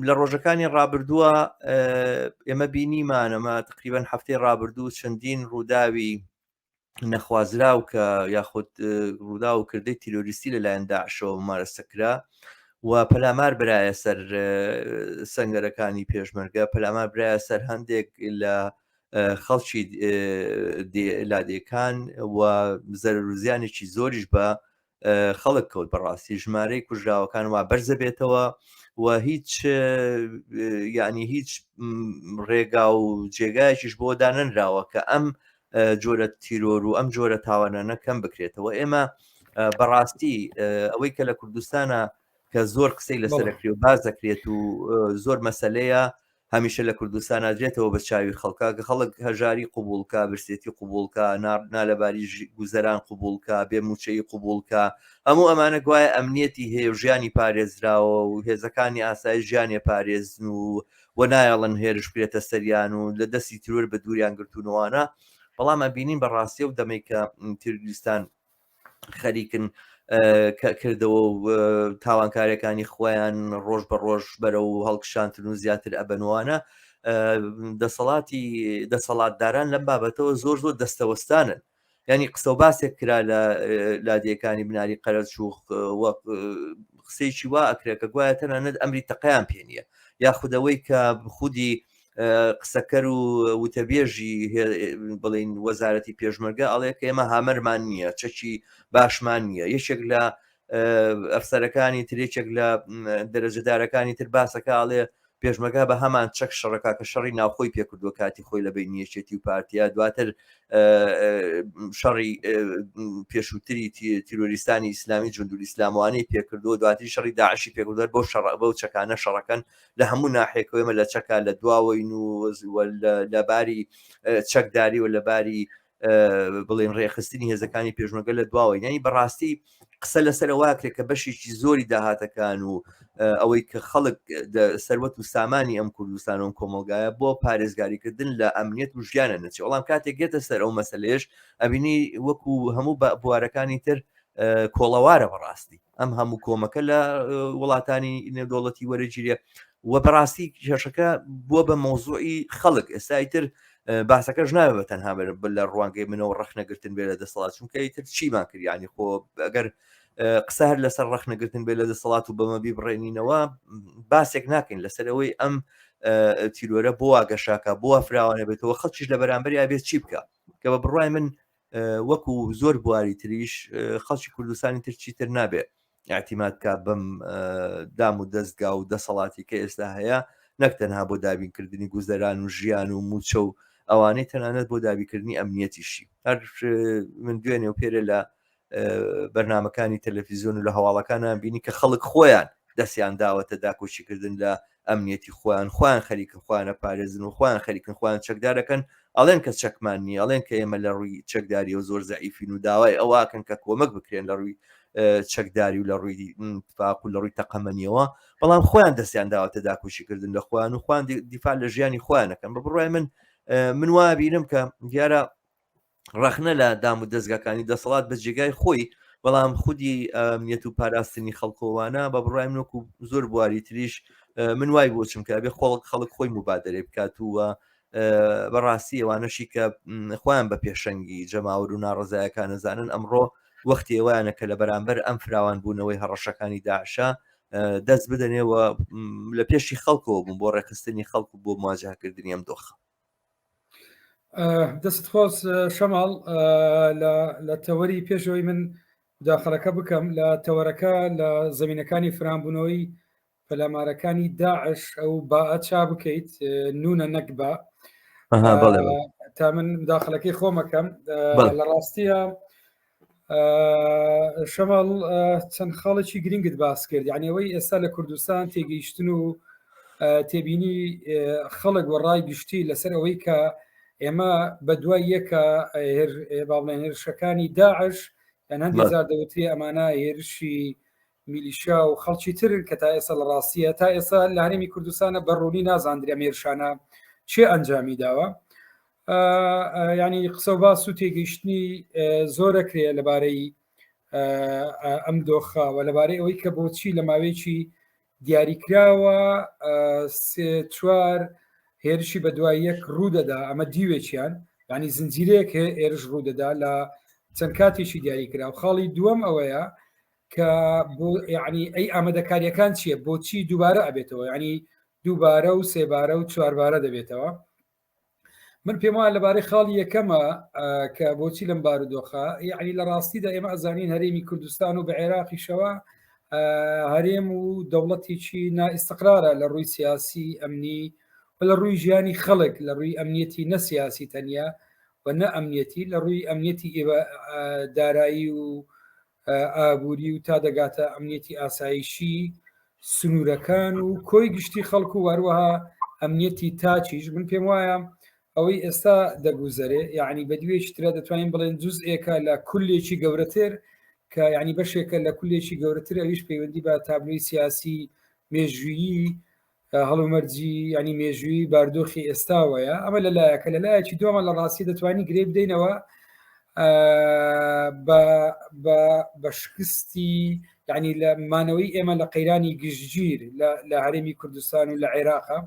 لە ڕۆژەکانی ڕابردووە ئێمە بینیمان ئەمە تقریبەن هەفتەی ڕابردوو چەندین ڕووداوی نەخوازراو کە یاخود ڕوودا و کردەی تیرۆریستی لەلایەن داعشەوە مارەسەکرا و پەلامار برایە سەر سەنگەرەکانی پێشمەرگە، پەلامار برایە سەر هەندێک لە خەڵکی لادێکان و زەرەر و زیانێکی زۆریش بە خەڵک کەوت. بەڕاستی ژمارەی کوژراوەکان وا بەرزە بێتەوە و هیچ یعنی هیچ ڕێگا و جێگایەکیش بۆ دانەنراوە کە ئەم جۆرە تیرۆر و ئەم جۆرە تاوانانە کەم بکرێتەوە. ئێمە بەڕاستی ئەوەی کە لە کوردستانە کە زۆر قسەی لەسەرکری و باز دەکرێت و زۆر مەسەلەیە هەمیشە لە کوردستان ئادرێتەوە بە چاوی خەڵکە کە خەڵک هەژاری قوبولکە، برسێتی قوبولکە، نالەباری گوزەران قوبولکە، بێموچەی قوبولکە، هەموو ئەمانە گوایە ئەمنیەتی هەیە و ژیانی پارێزراوە و هێزەکانی ئاسایی ژیانی پارێزن و نایەڵن هێرش بێتە سەریان و لە دەستی ترۆر بە دووریان گرتوونەوەوانە. بەڵام ئەبینین بەڕاستی و دەمەی کە تروریستان خەریکن کردەوە و تاوانکاریەکانی خۆیان ڕۆژ بە ڕۆژ بەرە و هەڵکشانتن و زیاتر ئەبەنوانە، دەسەڵاتداران لەم بابەتەوە زۆر دەستەوەستانن. ینی قسە و باسێک کرا لە لادیەکانی بناری قەرەچوو وەک قسەیکی وا ئەکرێت کە گوایە تەنانەت ئەمری تەقیان پێ نییە، یاخودەوەی کە خودی قسەکەر و وتەبێژی بڵین وەزارەتی پێشمەرگە ئەڵێ کە ئێمە هامەرمان نییە، چەکی باشمان نییە. یەکێک لە ئەفسەرەکانی ترێکێک لە دەرەجەدارەکانی تر باسەکە ئاڵێ پێشمەرگا بە هەمان چەک شەڕەکە کە شەڕی ناوخۆی پێکردووە کاتی خۆی لە بینیەکێتی و پارتیا، دواتر شەڕی پێشووتری تیرۆریستانی ئیسلامی جوندولی ئیسلاموانەی پێکردووە، دواتری شەڕی داعشی پێکردووە بەو چەکانە شەڕەکەن لە هەموو ناحێکەوەمە لە چەکە لە دواوەین و لەباری چەکداری و لەباری بڵێن ڕێخستنی هێزەکانی پێشمەرگە لە دواوەین. ینی بەڕاستی قسە لەسەر واکرێت کە بەشێکی زۆری داهاتەکان و ئەوەی کە خەڵک سەروەت و سامانی ئەم کوردستان و کۆمەلگایە بۆ پارێزگاریکردن لە ئەمنیەت و ژیانە نەچێت. وەڵام کاتێک گێتە سەر ئەو مەسەلێش ئەبینی وەکو هەموو بوارەکانی تر کۆڵەوارە بەڕاستی ئەم هەموو کۆمەکە لە وڵاتانی نێودەوڵەتی وەرەگیریە و بەڕاستی کێشەکە بووە بە مۆزوعی خەڵک. ئێستایتر باسەکەش ناوێت بە تەنها لە ڕوانگەی منەوە ڕەخنەگرتن بێ لە دەسەڵات، چونکە ئیتر چیمان کردیانی خۆ ئەگەر قسە هەر لەسەر ڕەخنەگرتن بێ لە دەسەڵات و بەمەبی بڕێنینەوە باسێک ناکەین لەسەرەوەی ئەم تیرۆرە بۆ واگەشاکە بۆ فراوانە بێتەوە خەڵکیش لە بەرامبەر یابێت چی بکە کە بە بڕای من وەکو زۆر بواری تریش خەڵکی کوردستانی ترچی تر نابێت اعتیماد کا بەم دام و دەستگا و دەسەڵاتی کە ئێستا هەیە، نەک تەنها بۆ دابینکردنی گوزەران و ژیان و موچە و ئەوانەی تەنانەت بۆ دابیکردنی ئەمنیەتیشی. هەر من دوێنێ و پێرە لە بەرنامەکانی تەلەڤیزیۆن و لە هەواڵەکانیان بینی کە خەڵک خۆیان دەستیان داوەتە داکۆچیکردن لە ئەمنیەتی خۆیان خەریکن خۆیانە پارێزن و خۆیان خەریکن خۆیان چەکدارەکەن، ئەڵێن کە چەکمان نییە، ئەڵێن کە ئێمە لە ڕووی چەکداری و زۆر زەعیفین و داوای ئەوواکەن کە کۆمەک بکرێن لە ڕووی چەکداری و لە ڕووی تفاق و لە ڕووی تەقەمەنیەوە، بەڵام خۆیان دەستیان داوەتە داکۆچیکردن لە خۆیان و خۆیان دیفاع لە ژیانی خۆیانەکەن. بە بڕای من وایە بینم کە دیارە ڕەخنە لە دام و دەستگاکانی دەسەڵات بە جێگای خۆی، بەڵام خودی ئەمنیەت و پاراستنی خەڵکۆوانە بە بڕای منوەکو زۆر بواری تریش من وای بۆ چمکە بێ خەڵک خۆی مبادرێ بکات وە بەڕاستی ئەوانەشی کە خۆیان بە پێشەنگی جەماور و ناڕزایەکان نەزانن ئەمڕۆ وەختی ئەوانە کە لە بەرامبەر ئەم فراوان بوونەوەی هەڕەشەکانی داعشە دەست بدەنێەوە لە پێشی خەڵکەوە بوون بۆ ڕێخستنی خەڵک و بۆ مواجهکردنی ئەم دۆخە. دەست خۆش شەماڵ لە تەوەری پێشەوەی من داخەڵەکە بکەم لە تەوەرەکە لە زمینەکانی فرانبوونەوەی پەلامارەکانی داعش ئەو باعە چا بکەیت نونە نەکبە تا من داخەڵەکەی خۆمەکەم لە ڕاستیە شەماڵ چەند خاڵێکی گرنگت باس کرد، یعنی ئەوەی ئێستا لە کوردستان تێگەیشتن و تێبینی خەڵک وەڕای گشتی لەسەر ئەوەی کە ئێمە بە دوای یەکە باڵێن هێرشەکانی داعش یان هەندێک جار دەوترێ ئەمانە هێرشی میلیشیا و خەڵکی ترن کە تا ئێستا لە ڕاستیە تا ئێستا لە هەرێمی کوردستانە بەڕوونی نازاندرێ ئەمێرشانە چێ ئەنجامی داوە. ینی قسە و باس و تێگەیشتنی زۆرەکرێ لەبارەی ئەم دۆخە و لەبارەی ئەوەی کە بۆچی لە ماوەیەکی دیاریکراوە 3-4 هێرشی بە دوای یەک ڕوودەدا ئەمە دیوێکیان ینی زنجیرەیەک هێرش ڕوودەدا لە چەند کاتێکی دیاریکرا و خاڵی دووەم ئەوەیە کە بۆ یعنی ئەی ئامادەکاریەکان چییە بۆچی دووبارە ئەبێتەوە ینی دووبارە و سێبارە و چواربارە دەبێتەوە من پێم وایە لەبارەی خاڵی یەکەمە کە بۆچی لەم بارودۆخە یعنی لە ڕاستیدا ئێمە ئەزانین هەرێمی کوردستان و بە عێراقیشەوە هەرێم و دەوڵەتێکی نائستقرارە لە ڕووی سیاسی ئەمنی و لە ڕووی ژیانی خەڵک لە ڕووی ئەمنیەتی نەسیاسی تەنیا و نە ئەمنیەتی لە ڕووی ئەمنیەتی دارایی و ئابووری و تا دەگاتە ئەمنیەتی ئاسایشی سنوورەکان و کۆی گشتی خەڵکو و هەروەها ئەمنیەتی تاچیش من پێم وایە ئەوەی ئێستا دەگوزەرێ یعنی بە دوێکی ترە دەتوانین بڵێن جزئێکە لە کولێکی گەورەتر کە ینی بەشێکە لە کولێکی گەورەتر ئەویش پەیوەندی بە تابلۆی سیاسی مێژویی هەڵومەرجی ینی مێژویی باردۆخی ئێستاوەیە ئەمە لەلایەکە لەلایەکی دووەمە لە ڕاستی دەتوانانی گرێ بدەینەوە بە شکستی ینی لە مانەوەی ئێمە لە قەیرانی گشتگیر لە هەرێمی کوردستان و لە عێراقا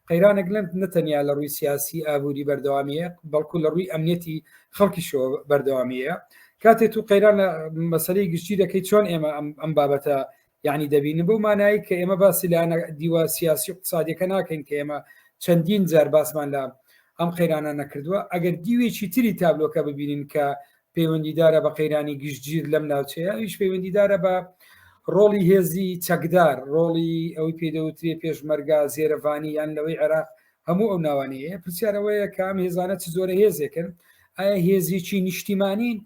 قەیرانێک لەم نەتەنیا لە ڕووی سیاسی ئابووری بەردەوامیە بەڵکو لە ڕووی ئەمنیەتی خەڵکیشەوە بەردەوامیە کاتێت و قەیران لە مەسەلەی گشتی دەکەی چۆن ئێمە ئەم بابەتە یعنی دەبینن بەو مانایی کە ئێمە باسی لە دیوە سیاسی و اقتصادیەکە ناکەین کە ئێمە چەندین جار باسمان لە ئەم قەیرانە نەکردووە ئەگەر دیوێکی تری تابلۆکە ببینین کە پەیوەندیدارە بە قەیرانی گشتگیر لەم ناوچەیە ئەویش پەیوەندیدارە بە ڕۆڵی هێزی چەکدار ڕۆڵی ئەوەی پێدەوترێ پێشمەرگا زێرەڤانی یان لەوەی عێراق هەموو ئەو ناوانەیە پرسیارەوەیە کە ئەم هێزانە چ زۆرە هێزێکن ئایا هێزێکی نیشتیمانین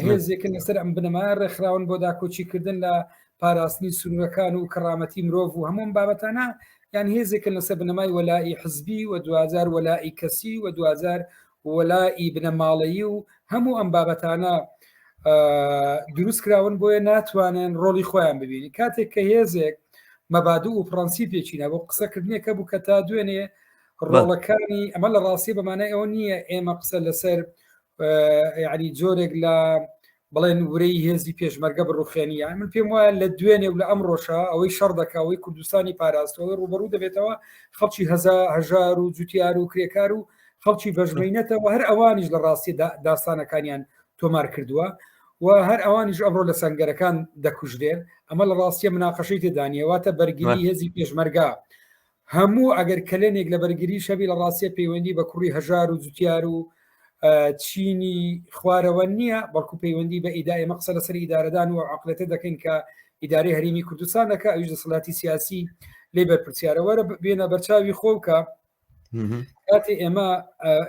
هێزێکن لەسەر ئەم بنەمایە ڕێکخراون بۆ داکۆچیکردن لە پاراستنی سنوورەکان و کەڕامەتی مرۆڤ و هەموم بابەتانە یان هێزێکن لەسەر بنەمای وەلای حزبی و 2000 وەلای کەسی و 2000 وەلای بنەماڵەیی و هەموو ئەم بابەتانە دروست کراون بۆیە ناتوانن ڕۆڵی خۆیان ببینی کاتێک کە هێزێک مەبادوو و پرەنسیپێکینە بۆ قسەکردنێکە بوو کە تا دوێنێ ڕۆڵەکانی ئەمە لە ڕاستی بەمانای ئەوە نییە ئێمە قسە لەسەر یعنی جۆرێک لە بڵێن ورەی هێزی پێشمەرگە بڕوخێنیان من پێم وایە لە دوێنێ و لە ئەم ڕۆژە ئەوەی شەڕدەکەوەی کوردستانی پاراستەوەی ڕوبەڕوو دەبێتەوە خەڵکی هەژار و جوتیار و کرێکار و خەڵکی بەژمەینەتەوە هەر ئەوانیش لە ڕاستی داستانەکانیان تۆمار کردووە و هەر ئەوانیش ئەمڕۆ لە سەنگەرەکان دەکوژرێن ئەمە لە ڕاستیە مناقەشەی تێدانیەواتە بەرگری هێزی پێشمەرگا هەموو ئەگەر کلێنێک لە بەرگری شەبی لە ڕاستیە پەیوەندی بە کوڕی هەژار و جوتیار و چینی خوارەوە نییە بەڵکو پەیوەندی بە ئیدای مەقسە لەسەر ئیدارەدان و عقلەتە دەکەین کە ئیدارەی هەرێمی کوردستان دەکە ئەویش دەسەڵاتی سیاسی لێ بەرپرسیارەوەرە بێنە بەرچاوی خۆکە کاتی ئێمە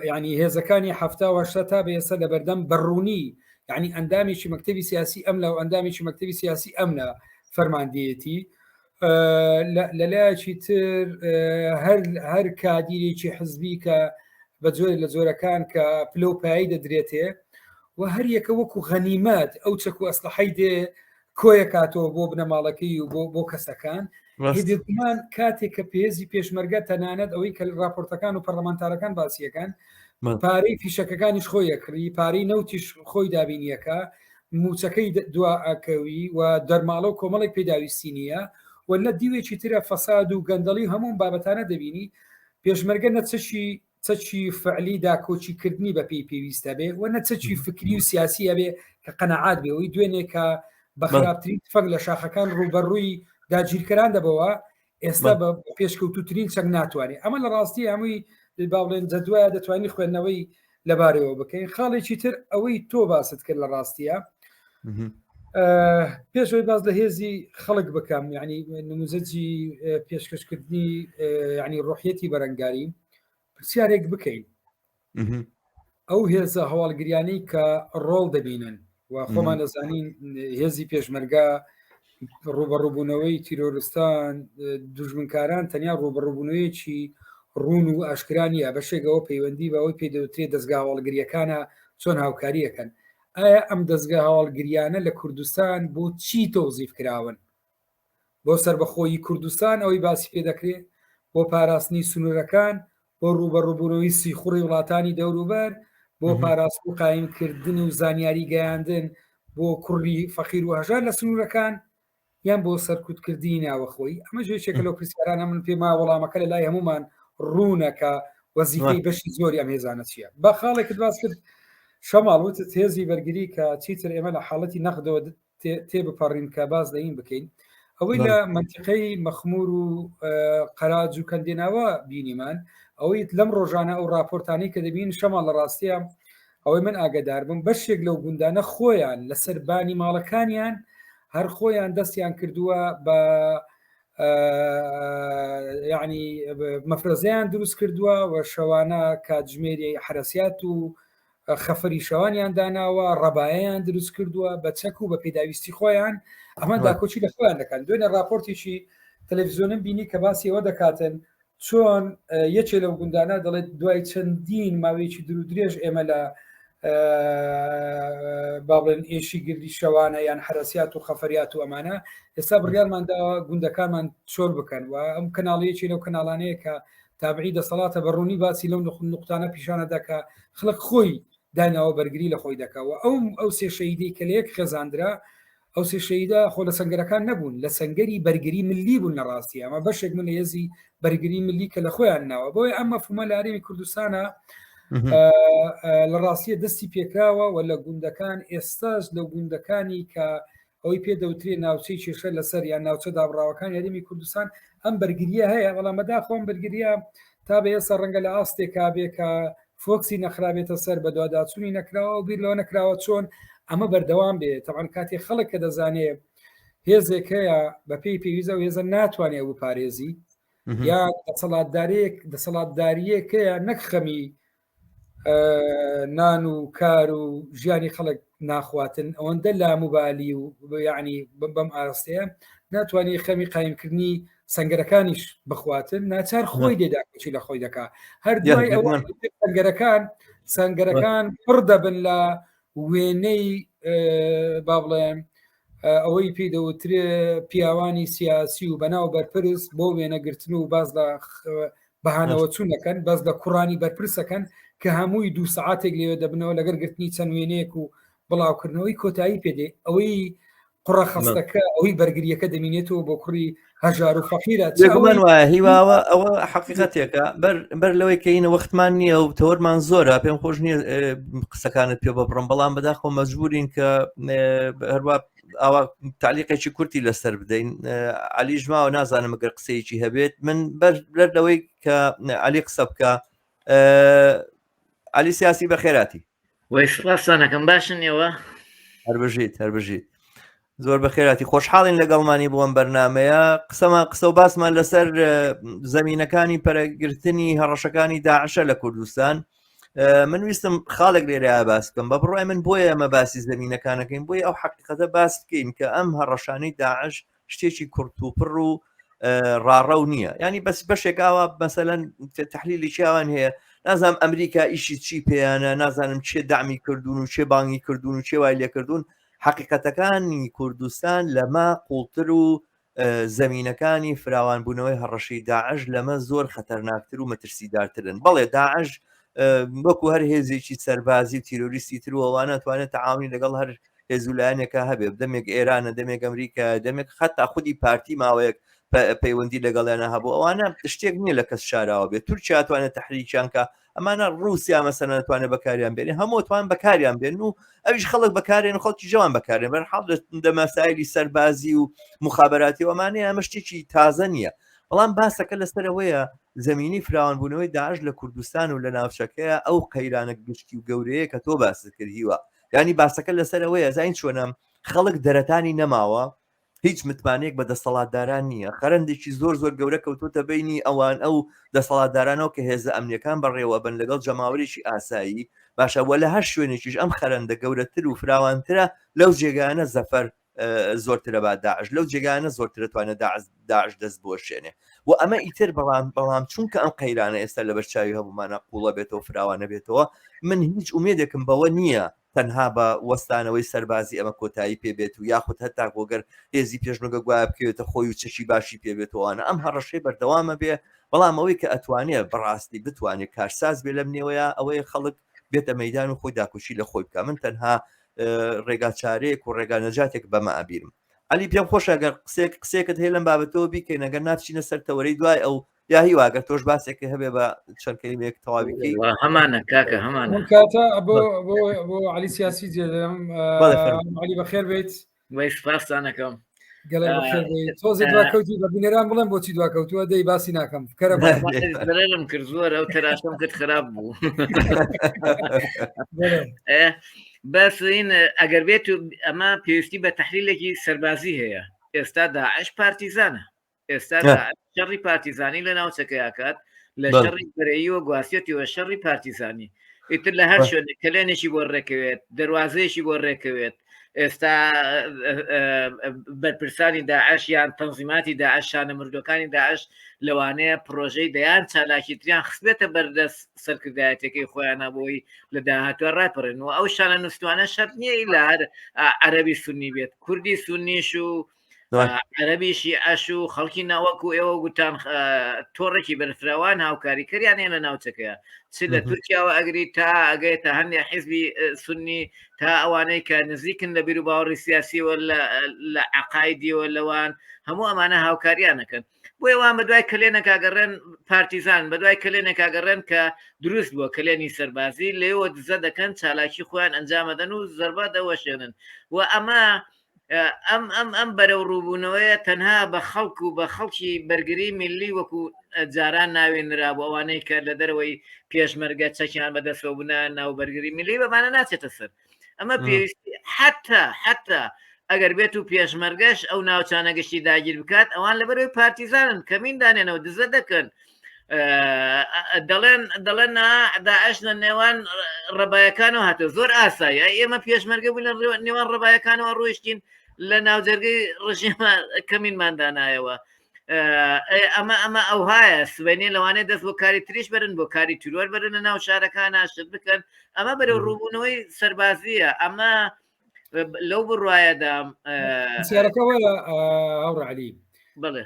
ینی هێزەکانی هەفتاوەشتا تا بێسە لە بەردەم بەڕوونی یعنی ئەندامێکی مەکتەبی سیاسی ئەملا و ئەندامێکی مەکتەبی سیاسی ئەمنا فەرماندەیەتی لەلایەکی تر هەر کادیرێکی حزبی کە بە جۆر لە جۆرەکان کە پلۆپایی دەدرێتێ و هەر یەکە وەکو غەنیمەت ئەو چەک و ئەسلحەی دێ کۆیە کاتەوە بۆ بنەماڵەکەی و بۆ کەسەکان هێدێکمان کاتێک کە پێزی پێشمەرگە تەنانەت ئەوەی کە راپۆرتەکان و پەرلەمانتارەکان باسیەکان پارەی فیشەکەکانیش خۆی یەکڕی پارەی نەوتیش خۆی دابینیەکە موچەکەی دواکەوی و دەرماڵە و کۆمەڵێک پێداویستی نییە و لە دیوێکی ترە فەساد و گەندەڵی هەموو بابەتانە دەبینی پێشمەرگە چەچی فعلی داکۆچیکردنی بە پێی پێویستە بێ و نەچەکی فکری و سیاسیە بێ کە قەنەعات بێ ئەوی دوێنێ کە بە خراپترین فەق لە شاخەکان ڕوبەڕووی داگیرکەران دەبەوە ئێستا بە پێشکەوتوترین چەک ناتوانێت ئەمە لە ڕاستی هەمووی باڵێن جەدوایە دەتوانانی خوێندنەوەی لەبارەوە بکەین خاڵێکی تر ئەوەی تۆ باست کرد لە ڕاستیە پێشەوەی باز لە هێزی خەڵک بکەم یعنی نموزەجی پێشکەشکردنی ینی ڕۆحیەتی بەرەنگاری پرسیارێک بکەین ئەو هێزە هەواڵگریانەی کە ڕۆڵ دەبینن و خۆمان دەزانین هێزی پێشمەرگا ڕوبەڕووبوونەوەی تیرۆرستان دوژمنکاران تەنیا ڕوبەڕووبوونەوەیەکی ڕوون و ئاشکرانیە بەشێکەوە پەیوەندی بەوەی پێدەوترێت دەستگا هەواڵگریەکانە چۆن هاوکاریەکەن ئایا ئەم دەستگا هەواڵگریانە لە کوردستان بۆ چی تۆزیف کراون بۆ سربەخۆیی کوردستان ئەوەی باسی پێ دەکرێت بۆ پاراستنی سنوورەکان بۆ ڕوبەڕووبوونەوەی سیخوڕی وڵاتانی دەوروبەر بۆ پاراست و قایمکردن و زانیاری گەیاندن بۆ کوڕی فەقیر و هەژار لە سنوورەکان یان بۆ سەرکوتکردی ناوەخۆی ئەمە ژێشێکە لەو پرسیارانە من پێما وەڵامەکە لە لای هەمومان ڕوونەکە وەزیفەی بەشی زۆری ئەم هێزانە چییە بە خاڵێکت باس کرد شەماڵوت هێزی بەرگری کە چیتر ئێمە لە حاڵەتی نەخدەوە تێبپەڕین کە باز دەین بکەین ئەوەی لە منتیقەی مەخمور و قەراج و کەندێناوە بینیمان ئەوەی لەم ڕۆژانە ئەو راپۆرتانی کە دەبین شەماڵ لە ڕاستیە ئەوەی من ئاگدار بم بەشێک لەو گوندانە خۆیان لەسەر بانی ماڵەکانیان هەر خۆیان دەستیان کردووە بە یعنی مەفرەزیان دروست کردووە و شەوانە کاتژمێری حرەسیات و خەفەری شەوانیان داناوە ڕەبایەیان دروست کردووە بە چەک و بە پێداویستی خۆیان ئەمە داکۆچی لە خۆیان دەکەن دوێنێ راپۆرتێکی تەلەڤیزیۆنم بینی کە باسی ئەوە دەکاتن چۆن یەکێ لەو گوندانە دەڵێت دوای چەندین ماوەیەکی درودرێژ ئێمە لە باڵێن ئێشی گردی شەوانە یان حرەسیات و خەفەریات و ئەمانە ئێستا بڕیارمانداوە گوندەکانمان چۆل بکەن و ئەم کەناڵەیەکی لەو کەناڵانەیە کە تابعی دەسەڵاتە بەڕوونی باسی لەو نقطانە پیشانە دەکا خلق خۆی داناوە بەرگری لە خۆی دەکەوە ئەو سێ شەیدی کە لەیەک خێزاندرا ئەو سێ شەیدا خۆ لە سەنگەرەکان نەبوون لە سەنگەری بەرگری ملی بوون لە ڕاستی ئەمە بەشێک من لە هێزی بەرگری ملی کە لە خۆیان ناوە بۆی ئەم مەفهومە لە هەرێمی کوردستانە لە ڕاستیە دەستی پێکراوە و لە گوندەکان ئێستاش لە گوندەکانی کە ئەوەی پێدەوترێ ناوچەی کێشە لەسەر یان ناوچە دابڕاوەکان یاریمی کوردستان ئەم بەرگریە هەیە بەڵام بەدا خۆم بەرگریە تا بە ئێستا ڕەنگە لە ئاستێکا بێ کە فۆکسی نەخرابێتە سەر بە دوواداچوونی نەکراوە و بیر لەوە نەکراوە چۆن ئەمە بەردەوام بێت تەعاان کاتێک خەڵک کە دەزانێت هێزێک هەیە بە پێی پێویستە و هێزە ناتوانێت بوو پارێزی یا دەسەڵاتداریەکەیە نەک خەمی نان و کار و ژیانی خەڵک ناخواتن ئەوەندە لاموبالی و یعنی بەم ئاستەیە ناتوانێت خەمی قایمکردنی سەنگەرەکانیش بخواتن ناچار خۆی دێداکەچی لە خۆی دەکا هەر دوای سەنگەرەکان پڕ دەبن لە وێنەی با بڵێن ئەوەی پێدەوترێ پیاوانی سیاسی و بەناو بەرپرس بۆ وێنەگرتن و باز لە بەهانەوە چوونەکەن بەس لە کوڕانی بەرپرسەکەن کە هەمووی 2 ساعاتێک لێوە دەبنەوە لەگەر گرتنی چەند وێنەیەک و بڵاوکردنەوەی کۆتایی پێدێ ئەوەی قوڕە خستەکە ئەوەی بەرگریەکە دەمینێتەوە بۆ کوڕی هەژار و فەقیرە من وایە هیواوە ئەوە حقیقەتێکە بەر لەوەی کەینە وەختمان نییە و تەوەرمان زۆرە پێم خۆش نییە قسەکانت پێ بەبڕم بەڵام بەداخۆ مەجبورین کە هەروە ئاوا تعلیقێکی کورتی لەسەر بدەین علی ژماوە نازانم ئەگەر قسەیەکی هەبێت من بەر لەوەی کە علی قسە بکە علی سیاسی بە خێراتی وەیش ڕاستانەکەم باشن ئێوە هەربژیت زۆر بە خێراتی خۆشحاڵین لەگەڵمانی بۆم بەرنمەیە قسە و باسمان لەسەر زەمینەکانی پەرەگرتنی هەڕەشەکانی داعشە لە کوردستان من ویستم خاڵێک لێرە باس بکەم بە بڕای من بۆیە ئەمە باسی زەمینەکانەکەین بۆی ئەو حقیقەتە باس بکەین کە ئەم هەڕەشانەی داعش شتێکی کورت و پڕ و ڕاڕەو نییە ینی بەس بەشێکاوە مەسەلەن تەحلیلی چیاوان هەیە نازانم ئەمریکا ئیشی چی پێیانە نازانم چێ دامی کردوون و چێ بانگی کردوون و چێ وای لێکردوون حقیقەتەکانی کوردستان لەمە قوڵتر و زەمینەکانی فراوانبوونەوەی هەڕەشەی داعش لەمە زۆر خەتەرناکتر و مەترسیدارترن بەڵێ داعش وەکو هەر هێزێکی سەربازی و تیرۆریستی تر ئەوانە توانێت تەعاونی لەگەڵ هەر هێزولایەنێکە هەبێ دەمێک ئێرانە دەمێک ئەمریکا دەمێک خەتا خودی پارتی ماوەیەک پەیوەندی لەگەڵیانە هەبوو ئەوانە شتێک نییە لە کەس شاراوە بێت تورکیا توانێت تەحریکیان کە ئەمانە ڕوسیا مەسەلەن ناتوانێت بەکاریان بێنێ هەموو توان بەکاریان بێن و ئەویش خەڵک بەکارێن خەڵکی جوان بەکارێن بەرحاڵ لە مەسایلی سەربازی و مخابراتی ئەمانەیە ئەمە شتێکی تازە نییە بەڵام باسەکە لەسەرەوەیە زەمینی فراوانبوونەوەی داعش لە کوردستان و لە ناوچەکەیە ئەو قەیرانە گشتی و گەورەیە کە تۆ باست کردیوە ینی باسەکە لەسەرەوەیە زین چۆنم خەڵک دەرەتانی نەماوە هیچ متمانێک بە دەسەڵاتداران نییە خەرندێکی زۆر گەورە کەوتوتە بینی ئەوان ئەو دەسەڵاتدارانەوە کە هێزە ئەمنیەکان بەڕێوە بن لەگەڵ جەماوەریی ئاسایی باشەوە لە هەر شوێنێکیش ئەم خەرندە گەورەتر و فراوانترە لەو جێگانە زەفەر زۆرترە با داعش لەو جێگانە زۆرترە توانێت داعش دەست بۆ شوێنێ و ئەمە ئیتر بەڵام چونکە ئەم قەیرانە ئێستا لە بەرچاوی هەمومانە قوڵە بێتەوە فراوانە بێتەوە من هیچ ئومێدێکم بەوە نییە تەنها بە وەستانەوەی سەربازی ئەمە کۆتایی پێبێت و یاخود هەتا بۆگەر هێزی پێشنگە گوایە بکەوێتە خۆی و چەشی باشی پێبێتەوەوانە ئەم هەڕەشەی بەردەوامە بێ بەڵام ئەوەی کە ئەتوانێت بەڕاستی بتوانێت کارساز بێ لەم نێوەیە ئەوەی خەڵک بێتە مەدان و خۆی داکوشی لە خۆی بکە من تەنها ڕێگا چارەیەک و ڕێگا نەجاتێک بەمە ئابیرم علی پێم خۆش ئەگەر قسێکت هەیە لەم بابەتەوە بیکەین ئەگەر ناچینە سەر تەوەرەی دوای ئەو یا هیواگەر تۆش باسێکی هەبێ بە چەند کەلیمەیەک تەواویکەی هەمانە کاکە هەمانە کاتە بۆ علی سیاسی جێدەم علی بەخێر بێت وای سپاسانەکەم گەلێ بەخێر بێت تۆزێ دواکەوتی بە بینەران بڵێم بۆچی دواکەوتووە دەی باسی ناکەم کەرە لەم کرد زۆر ئەو تەراشم کرد خراپ بوو بەسین ئەگەر بێت ئەمە پێویستی بە تەحلیلێکی سەربازی هەیە ئێستا داعش پارتیزانە ئێستا شەڕی پارتیزانی لە ناوچەکەیاکات لە شەڕی بەرەییوە گواستێتیوە شەڕی پارتیزانی ئیتر لە هەر شوێن کلێنێکی بۆ ڕێکەوێت دەواازەیەکی بۆ ڕێکەوێت ئێستا بەرپرسانی داعش یان تەنزیماتی داعش شانە مردەکانی داعش لەوانەیە پرۆژەی دەیان چالاکی تریان خستێتە بەردەست سەرکردایەتەکەی خۆیانە بۆی لە داهاتوە ڕاپەڕێنەوە ئەو شانە نووسوانە شەر نییە لە هەر عەرەبی سونی بێت کوردی سونیش و عەرەبیشی ئەش و خەڵکی ناوەکو ئێوە گوتان تۆڕێکی بەرفراوان هاوکاری کردیانێ لە ناوچەکەیە چ لە تورکیاوە ئەگری تا ئەگەیتە هەندێک حیزبی سونی تا ئەوانەی کە نزیکن لە بیر و باوەڕی سیاسیەوە لە عقایدیەوە لەوان هەموو ئەمانە هاوکاریانەکەن بۆ ئەوان بەدوای کلێنەکگەڕێن پارتیزان بەدوای کلێنەکگەڕێن کە دروست بووە کلێنی سەربازی لێوە دزە دەکەن چالاکی خۆیان ئەنجامەدەن و زەربە دەوەشێنن و ئەمە ئەم بەرەو ڕووبوونەوەیە تەنها بە خەڵک و بە خەڵکی بەرگری میلی وەکو جاران ناوێنرا بۆ ئەوانەی کە لە دەرەوەی پێشمەرگە چەکیان بەدەستەوە بوونە ناو بەرگری میلی بەمانە ناچێتە سەر ئەمە پێویستی حتا ئەگەر بێت و پێشمەرگەش ئەو ناوچانە گەشتی داگیر بکات ئەوان لە بەرەوەی پارتیزانن کەمین دانێنەوە دزە دەکەن دەڵێن داعش لە نێوان ڕەبایەکانەوە هاتە زۆر ئاسایە ئێمە پێشمەرگە بوو لە نێوان ڕەبایەکانەوە ڕۆیشتین لە ناوجەرگەی ڕژیمە کەمینماندانایەوە ئەمە ئەوهایە سوێنێ لەوانەیە دەست بۆ کاری تریش برن بۆ کاری تیرۆر برن لە ناو شارەکان شت بکەن ئەمە بەرەو ڕووبوونەوەی سەربازیە ئەمە لەو بڕواایەدا سیارەکەەوە ئەوڕعلی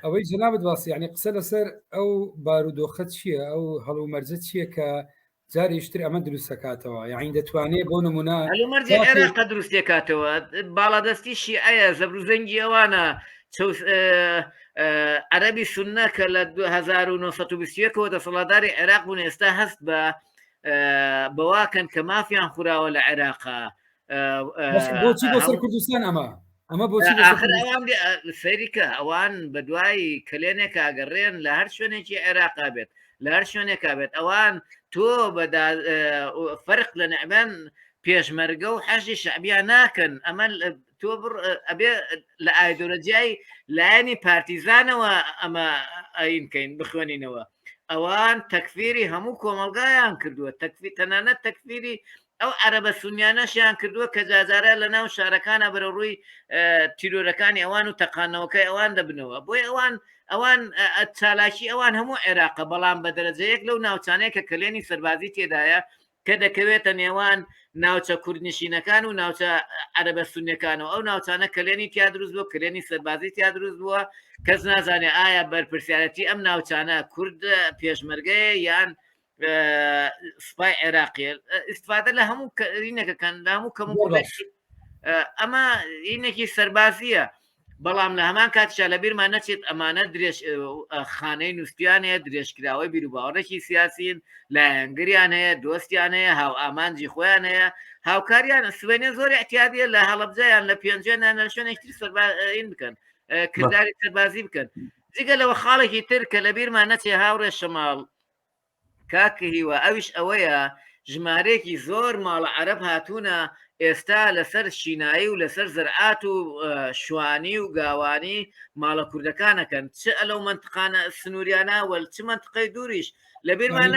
ئەوەی جنابەت باسی ینی قسە لەسەر ئەو بارودۆخەت چییە ئەو هەڵو مەرجە چییە کە جاریشتر ئەمە دروستەکاتەوە یاین دەتوانێت بۆ نمونە هەلومەرجێ دروستێکاتەوە باڵادەستی شیعەیە زەبروزەنگی ئەوانە عەرەبی سونە کە لە 1920ەوە دەسەڵاتداری عێراق بوون ئێستا هەست بەواکەن کە مافیان خوراوە لە عێراقا بۆچی بۆ سەر کوردستان ئەمە بۆچی سەریکە ئەوان بە دوای کلێنێک ئاگەڕێن لە هەر شوێنێکی عێراقا بێت لە هەر شوێنێکا بێت ئەوان تۆ فەرق لە نەعبەن پێشمەرگە و حەشی شعبیان ناکەن ئەمە تۆ ئەبێ لە ئایدۆلۆجیای لایەنی پارتیزانەوە ئەمە ئاینکەین بخوێنینەوە ئەوان تەکفیری هەموو کۆمەلگایان کردووە تەنانەت تەکفیری ئەو عەرەبە سونیانەشیان کردووە کە جازارە لە ناو شارەکانە بەرە ڕووی تیرۆرەکانی ئەوان و تەقانەوەکەی ئەوان دەبنەوە بۆی ئەوان چالاکی ئەوان هەموو عێراقە بەڵام بە دەرەجەیەک لەو ناوچانەیە کە کلێنی سەربازی تێدایە کە دەکەوێتە نێوان ناوچە کوردنشینەکان و ناوچە عەرەبە سونیەکانەوە ئەو ناوچانە کلێنی تیا دروست بووە کلێنی سەربازی تیا دروست بووە کەس نازانێ ئایا بەرپرسیارەتی ئەم ناوچانە کورد پێشمەرگەیە یان سوپای عێراقی ئیسفادە لە هەموو ینەکەکەن لە هەموو کەم ئەمە ینێکی سەربازیە بەڵام لە هەمان کاتشا لە بیرمان نەچێت ئەمانە درێژ خانەی نووسیانەیە درێژکراوەی بیر و باوەڕێکی سیاسین لایەنگریان هەیە دۆستیان هەیە هاو ئامانجی خۆیان هەیە هاوکاریان سوێنێ زۆر احتیادیە لە هەڵەبجەیان لە پێنجێنان لە شوێنێکی سەربازین بکەن کردداری سەربازی بکەن جگە لەوە خاڵێکی تر کە لە بیرمان نەچێ هاوڕێ شەماڵ کاکە هیوە ئەویش ئەوەیە ژمارەیەکی زۆر ماڵە عەرەب هاتوونە ئێستا لەسەر شینایی و لەسەر زەرعات و شوانی و گاوانی ماڵە کوردەکانەکەن چ ئەلەو منتقانە سنووریانە وەل چ منتقەی دووریش لە بیرمان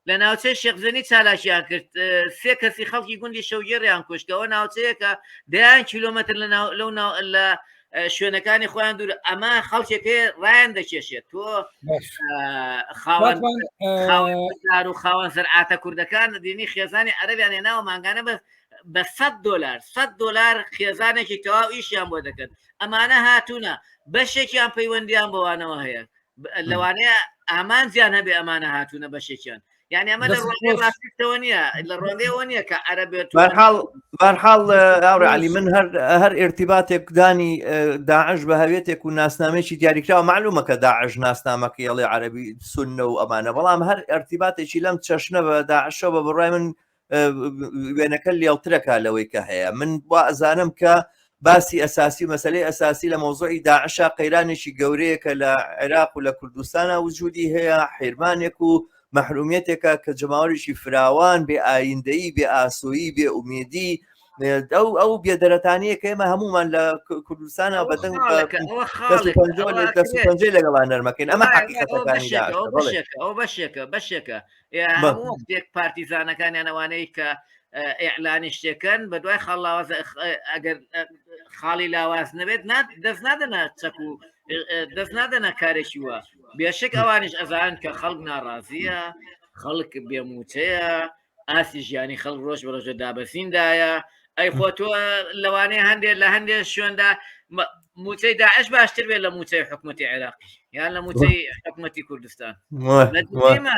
لە ناوچەی شێخزەنی چالاشیان کرد 3 کەسی خەڵکی گوندی شەوگێڕیان کوشتەوە ناوچەیەکە 10 کیلۆمەتر لە شوێنەکانی خۆیان دوور ئەمە خەڵکێکەیە ڕایان دەکێشێت تۆ خاوەن و خاوەن سەرعاتە کوردەکان دینی خێزانی عەرەبیان هێناوە مانگانە بە $100 خێزانێکی تەواو ئیشیان بۆ دەکەن ئەمانە هاتوونە بەشێکیان پەیوەندیان بەوانەوە هەیە لەوانەیە ئامانجیان هەبێ ئەمانە هاتوونە بەشێکیان یعنی ئەمە لە ڕۆنگەی ڕاستیەوە نییە لە ڕۆنگەیەوە نییە کە عەرەبێت بەرحاڵ ئاوڕێ عەلی من هەر ئێرتیباتێک دانی داعش بە هەوێتێک و ناسنامێکی دیاریکراوە معلومە کە داعش ناسنامەکە ئەڵێ عەرەبی سونە و ئەمانە بەڵام هەر ئەرتیباتێکی لەم چەشنە بە داعشەوە بە بڕای من وێنەکە لێڵترەکە لەوەی کە هەیە من وا ئەزانم کە باسی ئەساسی مەسلەی ئەساسی لە مۆزوعی داعشا قەیرانێکی گەورەیە کە لە عێراق و لە کوردستانە وجودی هەیە حیرمانێک و مەحرومیەتێکە کە جەماوەریشی فراوان بێ ئایندەیی بێ ئاسۆیی بێ ئومێدی ئەو بێدەرەتانەیە کە ئێمە هەمومان لە کوردستانە بەدەنگ پەنجەی لەگەڵان نەرمەکەین ئەمە حقیقەتەکانی بەشێکە هەموو شتێک پارتیزانەکانیان ئەوانەی کە ئیعلانی شتێکن بە دوای خاڵاواز ئەگەر خاڵی لاواز نەبێت دەست نادەنە چەک و دەست نادەنە کارێکی وە بێشک ئەوانش ئەزان کە خەڵک ناڕازیە خەڵک بێموچەیە ئاسی ژیانی خەڵک ڕۆژ بە ڕۆژە دابەسیندایە ئەی خۆ تۆ لەوانەیە هەندێک لە هەندێک شوێندا موچەی داعش باشتر بێت لە موچەی حکوومەتی عێراقی یان لە موچەی حکوومەتی کوردستان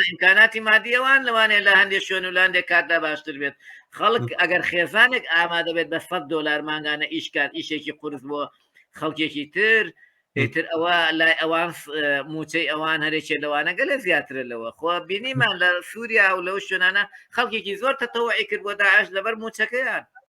ئیمکاناتی مادیەوان لەوانەیە لە هەندێک شوێن و لە هەندێک کاتدا باشتر بێت خەڵک ئەگەر خێزانێک ئامادە بێت بە $100 مانگانە ئیشکات ئیشێکی قورس بۆ خەڵکێکی تر ئیتر ئەوە لای ئەوان موچەی ئەوان هەرێکێ لەوانە گەلە زیاترە لەوە خۆ بینیمان لە سووریا و لەو شوێنانە خەڵکێکی زۆر تەتەوعی کرد بۆ داعش لەبەر موچەکەیان